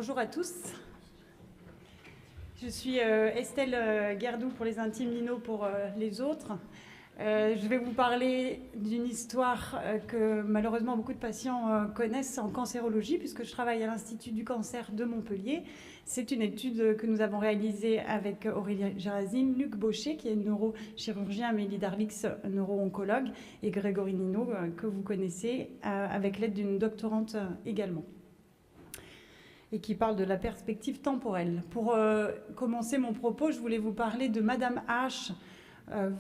Bonjour à tous. Je suis Estelle Guerdou pour les intimes, Nino pour les autres. Je vais vous parler d'une histoire que malheureusement beaucoup de patients connaissent en cancérologie, puisque je travaille à l'Institut du cancer de Montpellier. C'est une étude que nous avons réalisée avec Aurélie Gérazine, Luc Baucher, qui est neurochirurgien, Amélie Darlix, neuro-oncologue, et Grégory Nino, que vous connaissez, avec l'aide d'une doctorante également, et qui parle de la perspective temporelle. Pour commencer mon propos, je voulais vous parler de Madame H,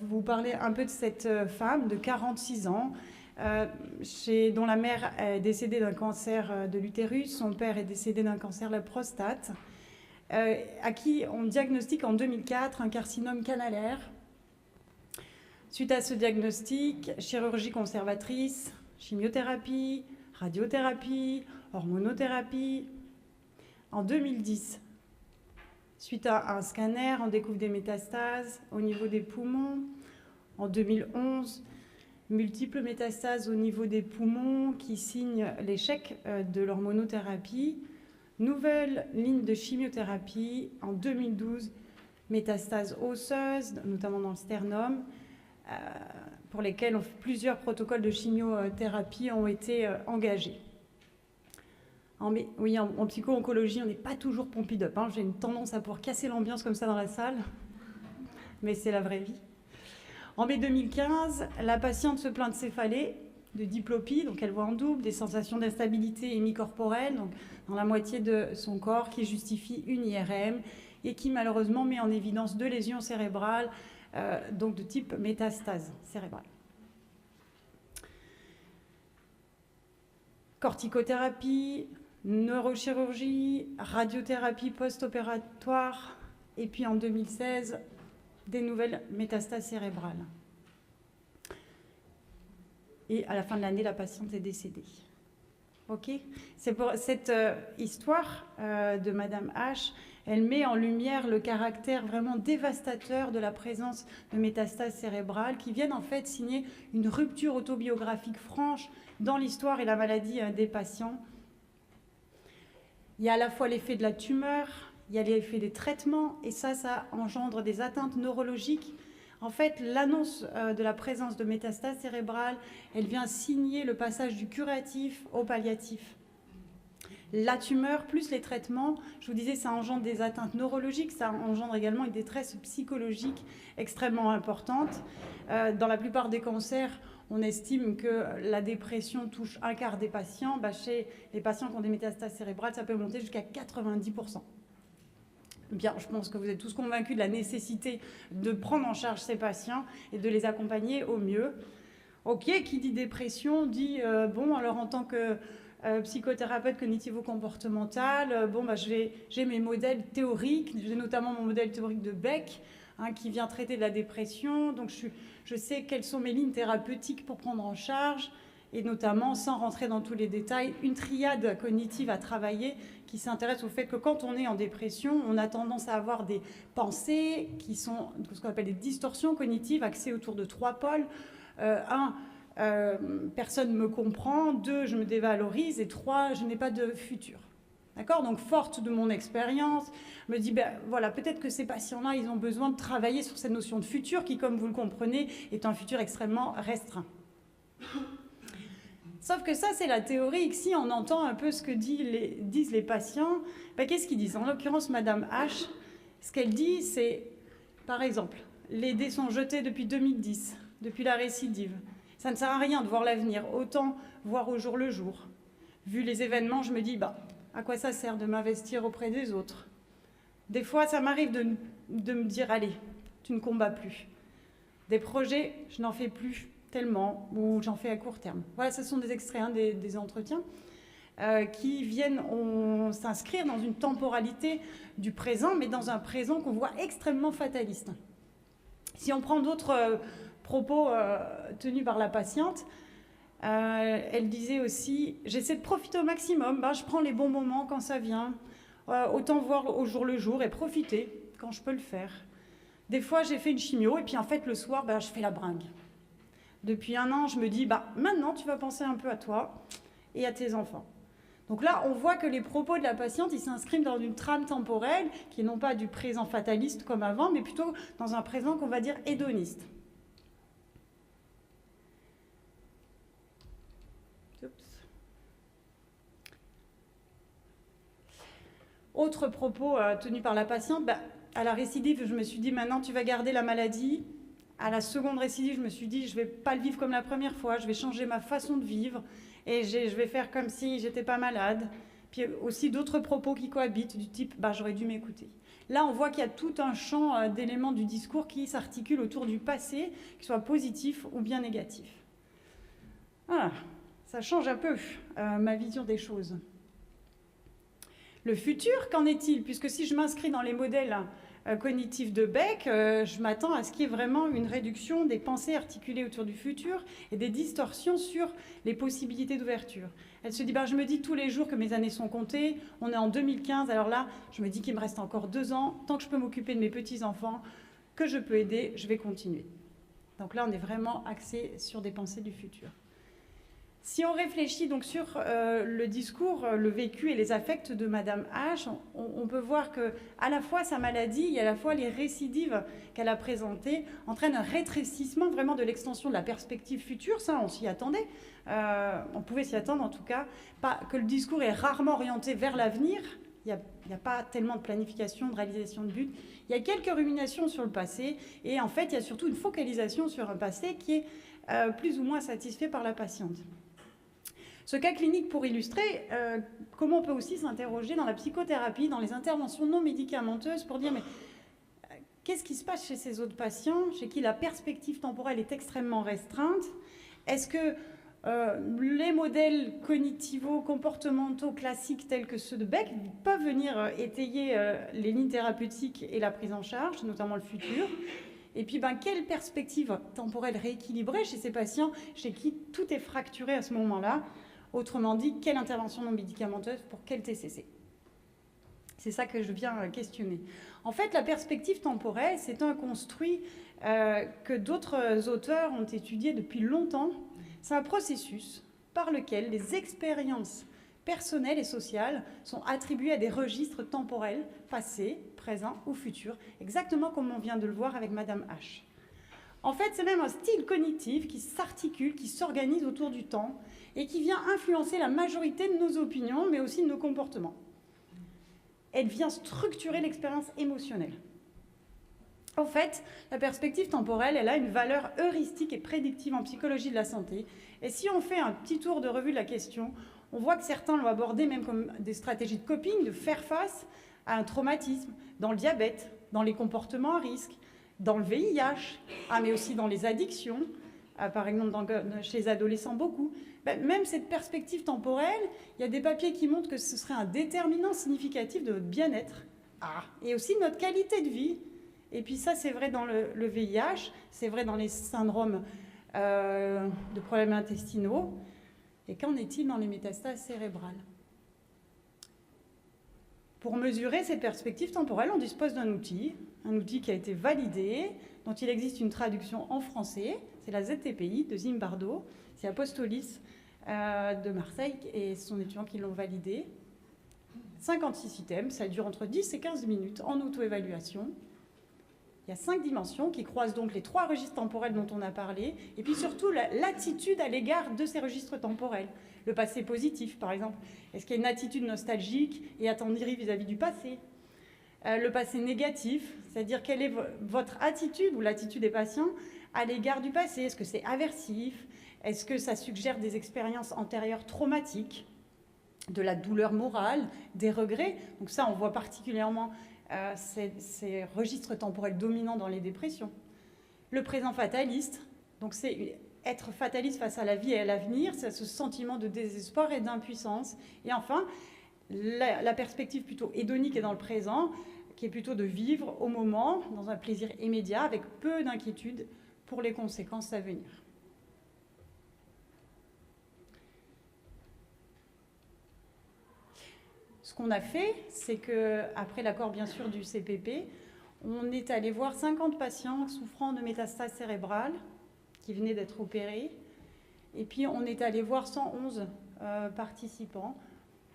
vous parler un peu de cette femme de 46 ans, dont la mère est décédée d'un cancer de l'utérus, son père est décédé d'un cancer de la prostate, à qui on diagnostique en 2004 un carcinome canalaire. Suite à ce diagnostic, chirurgie conservatrice, chimiothérapie, radiothérapie, hormonothérapie. En 2010, suite à un scanner, on découvre des métastases au niveau des poumons. En 2011, multiples métastases au niveau des poumons qui signent l'échec de l'hormonothérapie. Nouvelle ligne de chimiothérapie. En 2012, métastases osseuses, notamment dans le sternum, pour lesquelles plusieurs protocoles de chimiothérapie ont été engagés. En psycho-oncologie, on n'est pas toujours pompidop. J'ai une tendance à pouvoir casser l'ambiance comme ça dans la salle, mais c'est la vraie vie. En mai 2015, la patiente se plaint de céphalée, de diplopie, donc elle voit en double, des sensations d'instabilité hémicorporelle, donc dans la moitié de son corps, qui justifie une IRM et qui malheureusement met en évidence 2 lésions cérébrales, donc de type métastase cérébrale. Corticothérapie, neurochirurgie, radiothérapie post-opératoire, et puis en 2016, des nouvelles métastases cérébrales. Et à la fin de l'année, la patiente est décédée. Ok ? C'est pour cette histoire de Madame H, elle met en lumière le caractère vraiment dévastateur de la présence de métastases cérébrales qui viennent en fait signer une rupture autobiographique franche dans l'histoire et la maladie des patients. Il y a à la fois l'effet de la tumeur, il y a l'effet des traitements, et ça engendre des atteintes neurologiques. En fait, l'annonce de la présence de métastases cérébrales, elle vient signer le passage du curatif au palliatif. La tumeur plus les traitements, je vous disais, ça engendre des atteintes neurologiques, ça engendre également une détresse psychologique extrêmement importante. Dans la plupart des cancers, on estime que la dépression touche un quart des patients. Chez les patients qui ont des métastases cérébrales, ça peut monter jusqu'à 90%. Bien, je pense que vous êtes tous convaincus de la nécessité de prendre en charge ces patients et de les accompagner au mieux. Ok, qui dit dépression dit, alors en tant que psychothérapeute cognitivo-comportemental, j'ai mes modèles théoriques, j'ai notamment mon modèle théorique de Beck, qui vient traiter de la dépression. Donc je sais quelles sont mes lignes thérapeutiques pour prendre en charge, et notamment, sans rentrer dans tous les détails, une triade cognitive à travailler qui s'intéresse au fait que quand on est en dépression, on a tendance à avoir des pensées qui sont ce qu'on appelle des distorsions cognitives, axées autour de 3 pôles. 1, personne ne me comprend. 2, je me dévalorise. Et 3, je n'ai pas de futur. D'accord ? Donc, forte de mon expérience, me dit, peut-être que ces patients-là, ils ont besoin de travailler sur cette notion de futur qui, comme vous le comprenez, est un futur extrêmement restreint. Sauf que ça, c'est la théorie. Si on entend un peu ce que disent les patients, qu'est-ce qu'ils disent ? En l'occurrence, Madame H, ce qu'elle dit, c'est, par exemple, les dés sont jetés depuis 2010, depuis la récidive. Ça ne sert à rien de voir l'avenir, autant voir au jour le jour. Vu les événements, je me dis, à quoi ça sert de m'investir auprès des autres ? Des fois, ça m'arrive de me dire, allez, tu ne combats plus. Des projets, je n'en fais plus tellement, ou j'en fais à court terme. Voilà, ce sont des extraits des entretiens qui viennent s'inscrire dans une temporalité du présent, mais dans un présent qu'on voit extrêmement fataliste. Si on prend d'autres propos tenus par la patiente, elle disait aussi, j'essaie de profiter au maximum, je prends les bons moments quand ça vient, autant voir au jour le jour et profiter quand je peux le faire. Des fois, j'ai fait une chimio et puis en fait, le soir, je fais la bringue. Depuis 1 an, je me dis, maintenant, tu vas penser un peu à toi et à tes enfants. Donc là, on voit que les propos de la patiente, ils s'inscrivent dans une trame temporelle qui est non pas du présent fataliste comme avant, mais plutôt dans un présent qu'on va dire hédoniste. Autre propos tenu par la patiente, à la récidive, je me suis dit, maintenant tu vas garder la maladie. À la seconde récidive, je me suis dit, je ne vais pas le vivre comme la première fois, je vais changer ma façon de vivre et je vais faire comme si j'étais pas malade. Puis aussi d'autres propos qui cohabitent du type j'aurais dû m'écouter. Là, on voit qu'il y a tout un champ d'éléments du discours qui s'articule autour du passé, qu'il soit positif ou bien négatif. Voilà, ça change un peu ma vision des choses. Le futur, qu'en est-il? Puisque si je m'inscris dans les modèles cognitifs de Beck, je m'attends à ce qu'il y ait vraiment une réduction des pensées articulées autour du futur et des distorsions sur les possibilités d'ouverture. Elle se dit, je me dis tous les jours que mes années sont comptées, on est en 2015, alors là, je me dis qu'il me reste encore 2 ans, tant que je peux m'occuper de mes petits-enfants, que je peux aider, je vais continuer. Donc là, on est vraiment axé sur des pensées du futur. Si on réfléchit donc sur le discours, le vécu et les affects de Madame H, on peut voir que à la fois sa maladie et à la fois les récidives qu'elle a présentées entraînent un rétrécissement vraiment de l'extension de la perspective future. Ça, on s'y attendait. On pouvait s'y attendre en tout cas. Pas que le discours est rarement orienté vers l'avenir. Il n'y a pas tellement de planification, de réalisation de buts. Il y a quelques ruminations sur le passé et en fait, il y a surtout une focalisation sur un passé qui est plus ou moins satisfait par la patiente. Ce cas clinique pour illustrer comment on peut aussi s'interroger dans la psychothérapie, dans les interventions non médicamenteuses pour dire mais qu'est-ce qui se passe chez ces autres patients chez qui la perspective temporelle est extrêmement restreinte? Est-ce que les modèles cognitivo-comportementaux classiques tels que ceux de Beck peuvent venir étayer les lignes thérapeutiques et la prise en charge, notamment le futur? Et puis, quelle perspective temporelle rééquilibrée chez ces patients chez qui tout est fracturé à ce moment-là? Autrement dit, quelle intervention non médicamenteuse pour quel TCC? C'est ça que je viens questionner. En fait, la perspective temporelle, c'est un construit que d'autres auteurs ont étudié depuis longtemps. C'est un processus par lequel les expériences personnelles et sociales sont attribuées à des registres temporels, passés, présents ou futurs, exactement comme on vient de le voir avec Madame H. En fait, c'est même un style cognitif qui s'articule, qui s'organise autour du temps et qui vient influencer la majorité de nos opinions, mais aussi de nos comportements. Elle vient structurer l'expérience émotionnelle. En fait, la perspective temporelle, elle a une valeur heuristique et prédictive en psychologie de la santé. Et si on fait un petit tour de revue de la question, on voit que certains l'ont abordé même comme des stratégies de coping, de faire face à un traumatisme, dans le diabète, dans les comportements à risque, dans le VIH, mais aussi dans les addictions, par exemple chez les adolescents beaucoup. Même cette perspective temporelle, il y a des papiers qui montrent que ce serait un déterminant significatif de notre bien-être et aussi de notre qualité de vie. Et puis ça, c'est vrai dans le VIH, c'est vrai dans les syndromes de problèmes intestinaux. Et qu'en est-il dans les métastases cérébrales? Pour mesurer cette perspective temporelle, on dispose d'un outil qui a été validé, dont il existe une traduction en français. C'est la ZTPI de Zimbardo. C'est Apostolis de Marseille et son étudiant qui l'ont validé. 56 items, ça dure entre 10 et 15 minutes en auto-évaluation. Il y a 5 dimensions qui croisent donc les 3 registres temporels dont on a parlé, et puis surtout l'attitude à l'égard de ces registres temporels. Le passé positif, par exemple. Est-ce qu'il y a une attitude nostalgique et attendrie vis-à-vis du passé? Le passé négatif, c'est-à-dire quelle est votre attitude ou l'attitude des patients à l'égard du passé? Est-ce que c'est aversif? Est-ce que ça suggère des expériences antérieures traumatiques, de la douleur morale, des regrets? Donc ça, on voit particulièrement ces registres temporels dominants dans les dépressions. Le présent fataliste, donc c'est être fataliste face à la vie et à l'avenir, c'est ce sentiment de désespoir et d'impuissance. Et enfin, la perspective plutôt hédonique est dans le présent, qui est plutôt de vivre au moment, dans un plaisir immédiat, avec peu d'inquiétude pour les conséquences à venir. Ce qu'on a fait, c'est qu'après l'accord bien sûr du CPP, on est allé voir 50 patients souffrant de métastases cérébrales qui venaient d'être opérés. Et puis on est allé voir 111 participants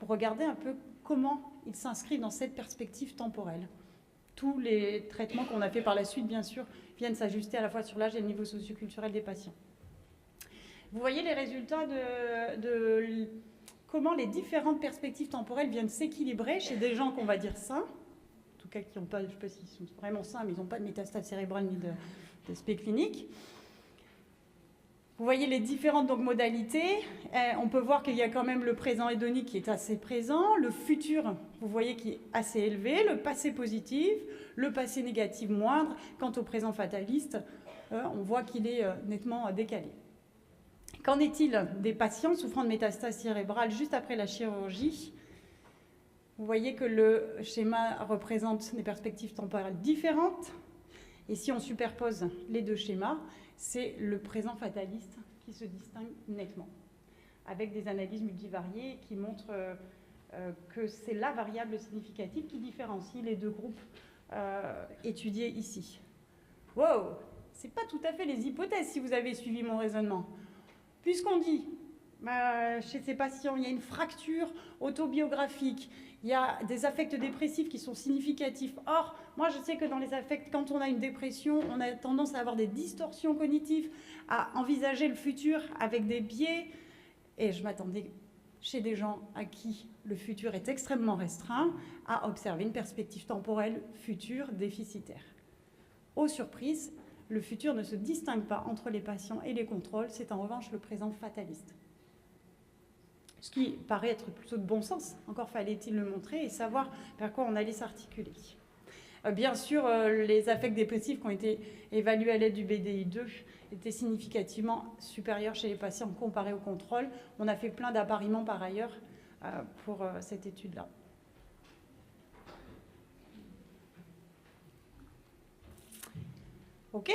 pour regarder un peu comment il s'inscrit dans cette perspective temporelle. Tous les traitements qu'on a fait par la suite, bien sûr, viennent s'ajuster à la fois sur l'âge et le niveau socioculturel des patients. Vous voyez les résultats de comment les différentes perspectives temporelles viennent s'équilibrer chez des gens qu'on va dire sains, en tout cas qui n'ont pas, je ne sais pas s'ils sont vraiment sains, mais ils n'ont pas de métastase cérébrale ni d'aspect clinique. Vous voyez les différentes donc, modalités. On peut voir qu'il y a quand même le présent hédonique qui est assez présent, le futur, vous voyez, qui est assez élevé, le passé positif, le passé négatif moindre. Quant au présent fataliste, on voit qu'il est nettement décalé. Qu'en est-il des patients souffrant de métastase cérébrale juste après la chirurgie? Vous voyez que le schéma représente des perspectives temporelles différentes. Et si on superpose les deux schémas, c'est le présent fataliste qui se distingue nettement, avec des analyses multivariées qui montrent que c'est la variable significative qui différencie les deux groupes étudiés ici. Wow, c'est pas tout à fait les hypothèses si vous avez suivi mon raisonnement. Puisqu'on dit, chez ces patients, il y a une fracture autobiographique, il y a des affects dépressifs qui sont significatifs. Or, moi, je sais que dans les affects, quand on a une dépression, on a tendance à avoir des distorsions cognitives, à envisager le futur avec des biais. Et je m'attendais, chez des gens à qui le futur est extrêmement restreint, à observer une perspective temporelle future déficitaire. Aux surprises, le futur ne se distingue pas entre les patients et les contrôles, c'est en revanche le présent fataliste. Ce qui paraît être plutôt de bon sens, encore fallait-il le montrer et savoir vers quoi on allait s'articuler. Bien sûr, les affects dépressifs qui ont été évalués à l'aide du BDI2 étaient significativement supérieurs chez les patients comparés au contrôle. On a fait plein d'appariements par ailleurs pour cette étude-là. Ok,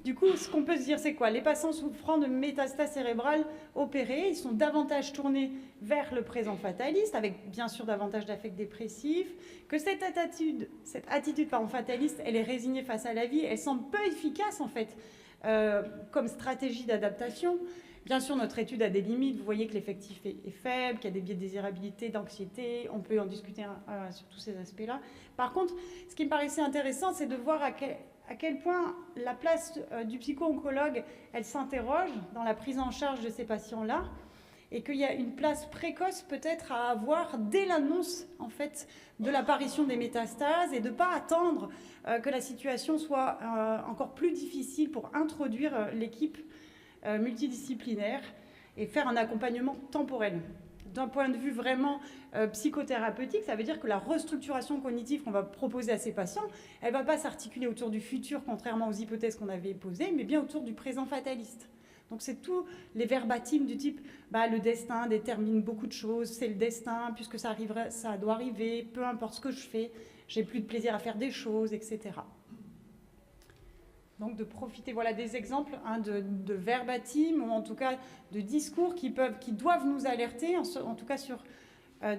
du coup, ce qu'on peut se dire, c'est quoi? Les patients souffrant de métastase cérébrale opérées, ils sont davantage tournés vers le présent fataliste, avec bien sûr davantage d'affects dépressifs, que cette attitude fataliste, elle est résignée face à la vie, elle semble peu efficace en fait, comme stratégie d'adaptation. Bien sûr, notre étude a des limites, vous voyez que l'effectif est faible, qu'il y a des biais de désirabilité, d'anxiété, on peut en discuter sur tous ces aspects-là. Par contre, ce qui me paraissait intéressant, c'est de voir à quel point la place du psycho-oncologue, elle s'interroge dans la prise en charge de ces patients-là, et qu'il y a une place précoce peut-être à avoir dès l'annonce en fait, de l'apparition des métastases, et de ne pas attendre que la situation soit encore plus difficile pour introduire l'équipe multidisciplinaire et faire un accompagnement temporel. D'un point de vue vraiment psychothérapeutique, ça veut dire que la restructuration cognitive qu'on va proposer à ces patients, elle ne va pas s'articuler autour du futur, contrairement aux hypothèses qu'on avait posées, mais bien autour du présent fataliste. Donc c'est tous les verbatims du type le destin détermine beaucoup de choses, c'est le destin, puisque ça doit arriver, peu importe ce que je fais, j'ai plus de plaisir à faire des choses, etc. Donc de profiter des exemples de verbatim, ou en tout cas de discours qui doivent nous alerter, en tout cas sur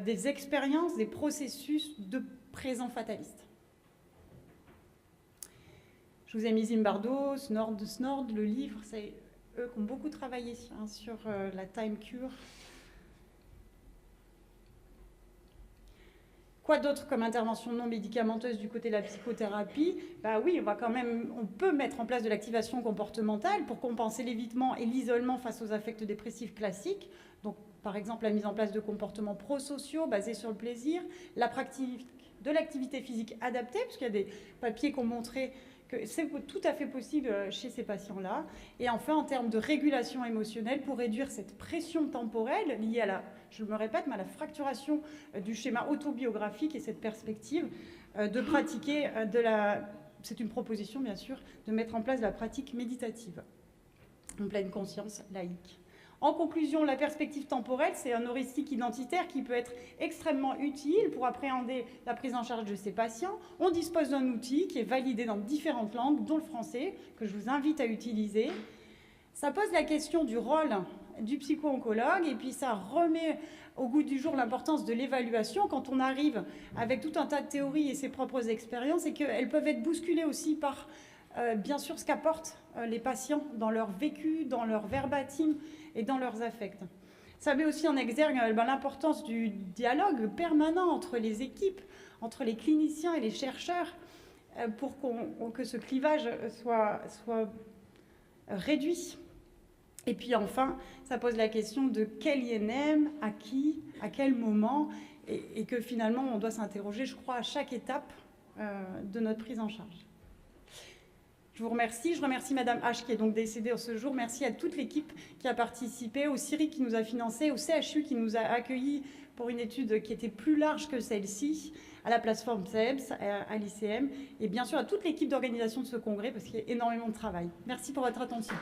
des expériences, des processus de présent fataliste. Je vous ai mis Zimbardo, Snord, le livre, c'est eux qui ont beaucoup travaillé sur la time cure. Quoi d'autre comme intervention non médicamenteuse du côté de la psychothérapie? Oui, on peut mettre en place de l'activation comportementale pour compenser l'évitement et l'isolement face aux affects dépressifs classiques. Donc, par exemple, la mise en place de comportements prosociaux basés sur le plaisir, la pratique de l'activité physique adaptée, puisqu'il y a des papiers qui ont montré que c'est tout à fait possible chez ces patients-là. Et enfin, en termes de régulation émotionnelle, pour réduire cette pression temporelle liée à je me répète, mais à la fracturation du schéma autobiographique et cette perspective de pratiquer c'est une proposition bien sûr, de mettre en place la pratique méditative en pleine conscience laïque. En conclusion, la perspective temporelle, c'est un heuristique identitaire qui peut être extrêmement utile pour appréhender la prise en charge de ces patients. On dispose d'un outil qui est validé dans différentes langues, dont le français, que je vous invite à utiliser. Ça pose la question du rôle du psycho-oncologue, et puis ça remet au goût du jour l'importance de l'évaluation quand on arrive avec tout un tas de théories et ses propres expériences, et qu'elles peuvent être bousculées aussi par, bien sûr, ce qu'apportent les patients dans leur vécu, dans leur verbatim et dans leurs affects. Ça met aussi en exergue l'importance du dialogue permanent entre les équipes, entre les cliniciens et les chercheurs, pour que ce clivage soit réduit. Et puis enfin, ça pose la question de quel INM, à qui, à quel moment, et que finalement on doit s'interroger, je crois, à chaque étape de notre prise en charge. Je vous remercie. Je remercie Madame H qui est donc décédée ce jour. Merci à toute l'équipe qui a participé, au CIRI qui nous a financé, au CHU qui nous a accueillis pour une étude qui était plus large que celle-ci, à la plateforme CEBS, à l'ICM, et bien sûr à toute l'équipe d'organisation de ce congrès parce qu'il y a énormément de travail. Merci pour votre attention.